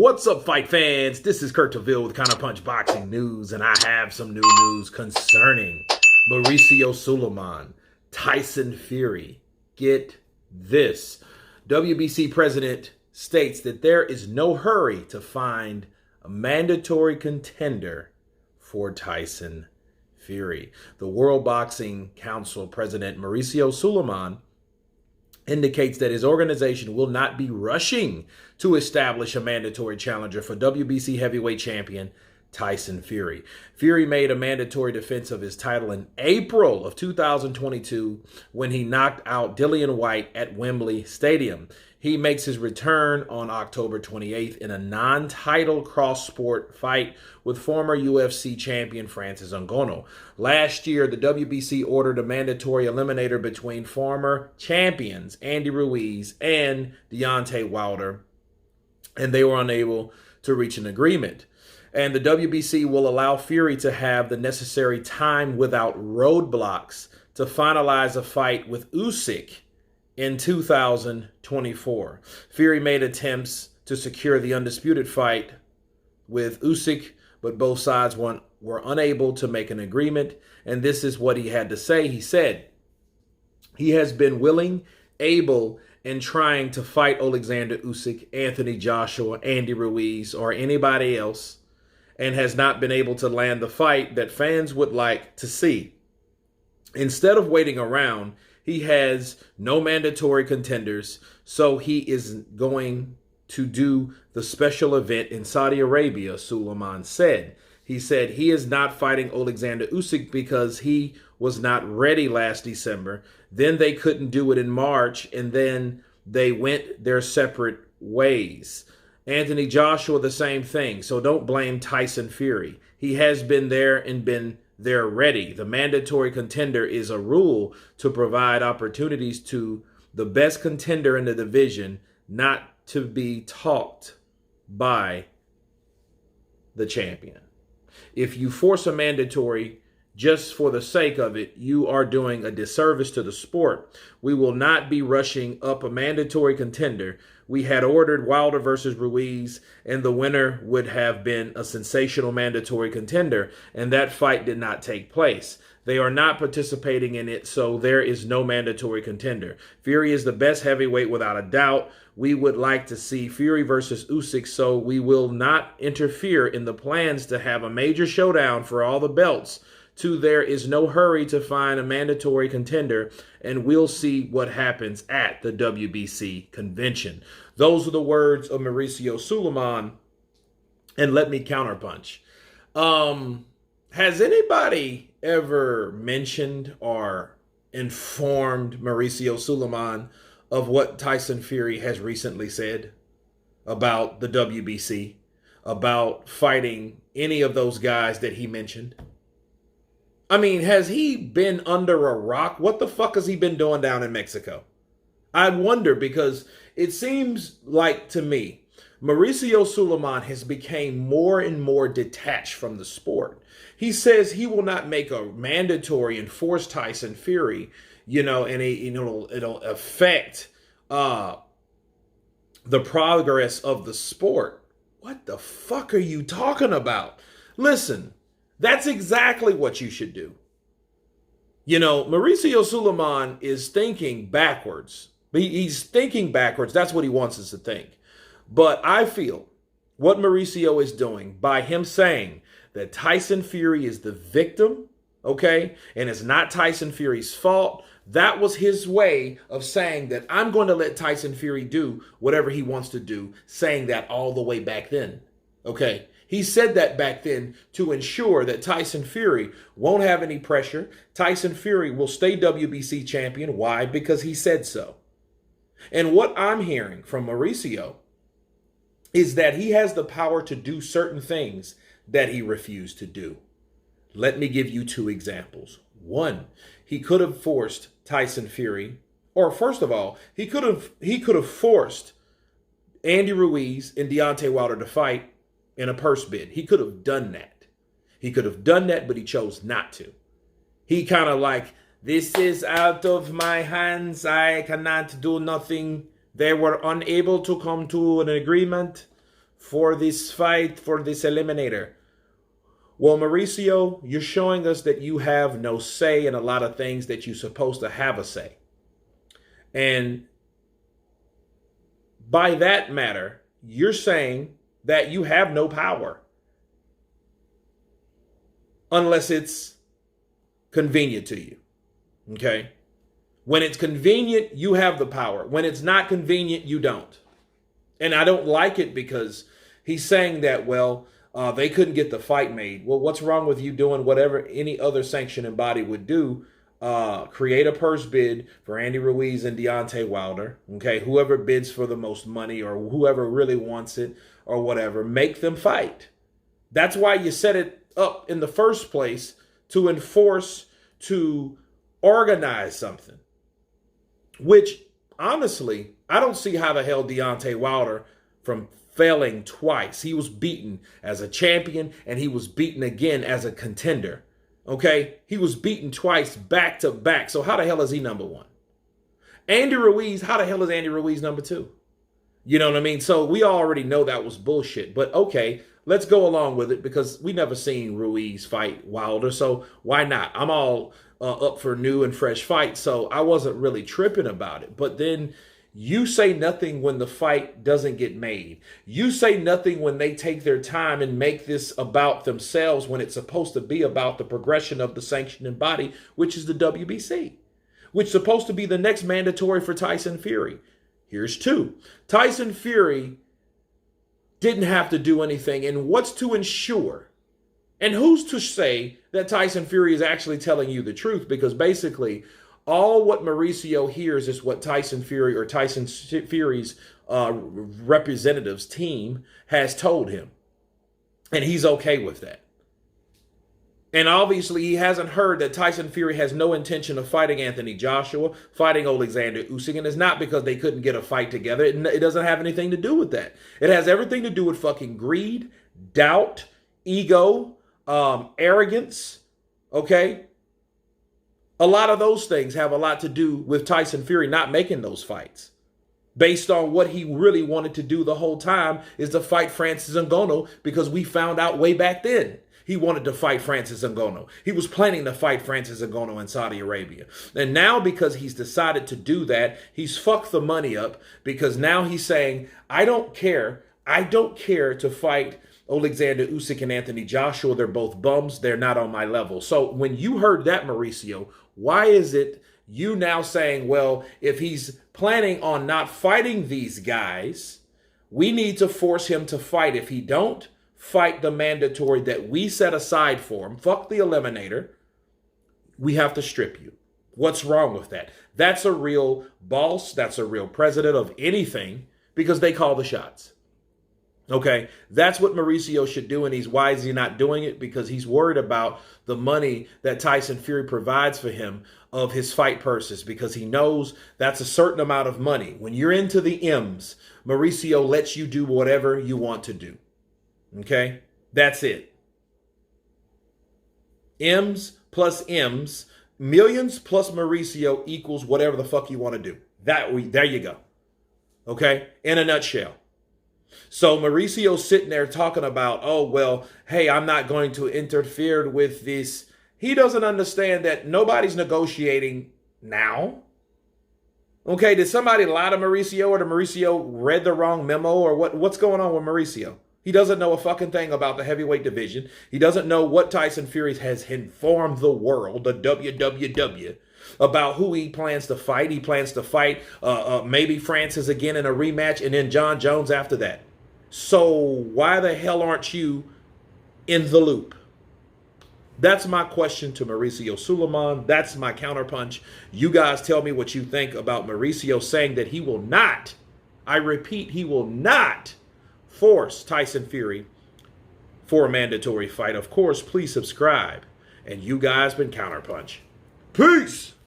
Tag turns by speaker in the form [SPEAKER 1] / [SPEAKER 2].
[SPEAKER 1] What's up, fight fans? This is Kurt DeVille with Counterpunch Boxing News, and I have some new news concerning Mauricio Sulaiman, Tyson Fury. Get this. WBC president states that there is no hurry to find a mandatory contender for Tyson Fury. The World Boxing Council president Mauricio Sulaiman indicates that his organization will not be rushing to establish a mandatory challenger for WBC heavyweight champion Tyson Fury. Fury made a mandatory defense of his title in April of 2022 when he knocked out Dillian Whyte at Wembley Stadium. He makes his return on October 28th in a non-title cross-sport fight with former UFC champion Francis Ngannou. Last year, the WBC ordered a mandatory eliminator between former champions Andy Ruiz and Deontay Wilder, and they were unable to reach an agreement. And the WBC will allow Fury to have the necessary time without roadblocks to finalize a fight with Usyk in 2024. Fury made attempts to secure the undisputed fight with Usyk, but both sides were unable to make an agreement. And this is what he had to say. He said he has been willing, able, and trying to fight Alexander Usyk, Anthony Joshua, Andy Ruiz, or anybody else, and has not been able to land the fight that fans would like to see. Instead of waiting around, he has no mandatory contenders, so he is going to do the special event in Saudi Arabia, Sulaiman said. He said he is not fighting Alexander Usyk because he was not ready last December. Then they couldn't do it in March, and then they went their separate ways. Anthony Joshua, the same thing. So don't blame Tyson Fury. He has been there and been there ready. The mandatory contender is a rule to provide opportunities to the best contender in the division, not to be talked by the champion. If you force a mandatory just for the sake of it, you are doing a disservice to the sport. We will not be rushing up a mandatory contender. We had ordered Wilder versus Ruiz, and the winner would have been a sensational mandatory contender, and that fight did not take place. They are not participating in it, so there is no mandatory contender. Fury is the best heavyweight without a doubt. We would like to see Fury versus Usyk, so we will not interfere in the plans to have a major showdown for all the belts. There is no hurry to find a mandatory contender, and we'll see what happens at the WBC convention. Those are the words of Mauricio Sulaiman, and let me counterpunch. Has anybody ever mentioned or informed Mauricio Sulaiman of what Tyson Fury has recently said about the WBC, about fighting any of those guys that he mentioned? I mean, has he been under a rock? What the fuck has he been doing down in Mexico? I wonder, because it seems like to me, Mauricio Sulaiman has become more and more detached from the sport. He says he will not make a mandatory and force Tyson Fury, and it'll affect the progress of the sport. What the fuck are you talking about? Listen. That's exactly what you should do. Mauricio Sulaiman is thinking backwards. He's thinking backwards. That's what he wants us to think. But I feel what Mauricio is doing by him saying that Tyson Fury is the victim, okay, and it's not Tyson Fury's fault, that was his way of saying that I'm going to let Tyson Fury do whatever he wants to do, saying that all the way back then, okay? He said that back then to ensure that Tyson Fury won't have any pressure. Tyson Fury will stay WBC champion. Why? Because he said so. And what I'm hearing from Mauricio is that he has the power to do certain things that he refused to do. Let me give you two examples. One, he could have forced Tyson Fury, or first of all, he could have forced Andy Ruiz and Deontay Wilder to fight in a purse bid. He could have done that. He could have done that, but he chose not to. He kind of like, this is out of my hands. I cannot do nothing. They were unable to come to an agreement. for this fight, for this eliminator. Well, Mauricio, you're showing us that you have no say in a lot of things that you're supposed to have a say. And by that matter, you're saying that you have no power unless it's convenient to you. Okay? When it's convenient, you have the power. When it's not convenient, you don't. And I don't like it because he's saying that, well, they couldn't get the fight made. Well, what's wrong with you doing whatever any other sanctioning body would do? Create a purse bid for Andy Ruiz and Deontay Wilder. Okay, whoever bids for the most money or whoever really wants it or whatever, make them fight. That's why you set it up in the first place, to enforce, to organize something. Which, honestly, I don't see how the hell Deontay Wilder, from failing twice, he was beaten as a champion and he was beaten again as a contender. Okay? He was beaten twice back to back. So how the hell is he number one? Andy Ruiz, how the hell is Andy Ruiz number two? You know what I mean? So we already know that was bullshit. But okay, let's go along with it because we never seen Ruiz fight Wilder. So why not? I'm all up for new and fresh fights. So I wasn't really tripping about it. But then you say nothing when the fight doesn't get made. You say nothing when they take their time and make this about themselves when it's supposed to be about the progression of the sanctioning body, which is the WBC, which is supposed to be the next mandatory for Tyson Fury. Here's two. Tyson Fury didn't have to do anything. And what's to ensure? And who's to say that Tyson Fury is actually telling you the truth? Because basically, all what Mauricio hears is what Tyson Fury or Tyson Fury's representatives team has told him. And he's okay with that. And obviously, he hasn't heard that Tyson Fury has no intention of fighting Anthony Joshua, fighting Alexander Usyk. And it's not because they couldn't get a fight together. It doesn't have anything to do with that. It has everything to do with fucking greed, doubt, ego, arrogance. Okay? A lot of those things have a lot to do with Tyson Fury not making those fights. Based on what he really wanted to do the whole time is to fight Francis Ngannou, because we found out way back then he wanted to fight Francis Ngannou. He was planning to fight Francis Ngannou in Saudi Arabia. And now because he's decided to do that, he's fucked the money up, because now he's saying, I don't care. I don't care to fight Alexander Usyk and Anthony Joshua. They're both bums. They're not on my level. So when you heard that, Mauricio, why is it you now saying, well, if he's planning on not fighting these guys, we need to force him to fight. If he don't fight the mandatory that we set aside for him, fuck the eliminator, we have to strip you. What's wrong with that? That's a real boss. That's a real president of anything, because they call the shots. Okay, that's what Mauricio should do, and why is he not doing it? Because he's worried about the money that Tyson Fury provides for him of his fight purses, because he knows that's a certain amount of money. When you're into the M's, Mauricio lets you do whatever you want to do. Okay, that's it. M's plus M's, millions plus Mauricio equals whatever the fuck you want to do. There you go. Okay, in a nutshell. So Mauricio's sitting there talking about, oh, well, hey, I'm not going to interfere with this. He doesn't understand that nobody's negotiating now. Okay, did somebody lie to Mauricio, or did Mauricio read the wrong memo, or what's going on with Mauricio? He doesn't know a fucking thing about the heavyweight division. He doesn't know what Tyson Fury has informed the world, the WWW, about who he plans to fight. He plans to fight maybe Francis again in a rematch, and then John Jones after that. So why the hell aren't you in the loop? That's my question to Mauricio Sulaiman. That's my counterpunch. You guys tell me what you think about Mauricio saying that he will not, I repeat, he will not force Tyson Fury for a mandatory fight. Of course, please subscribe. And you guys been Counterpunch. Peace!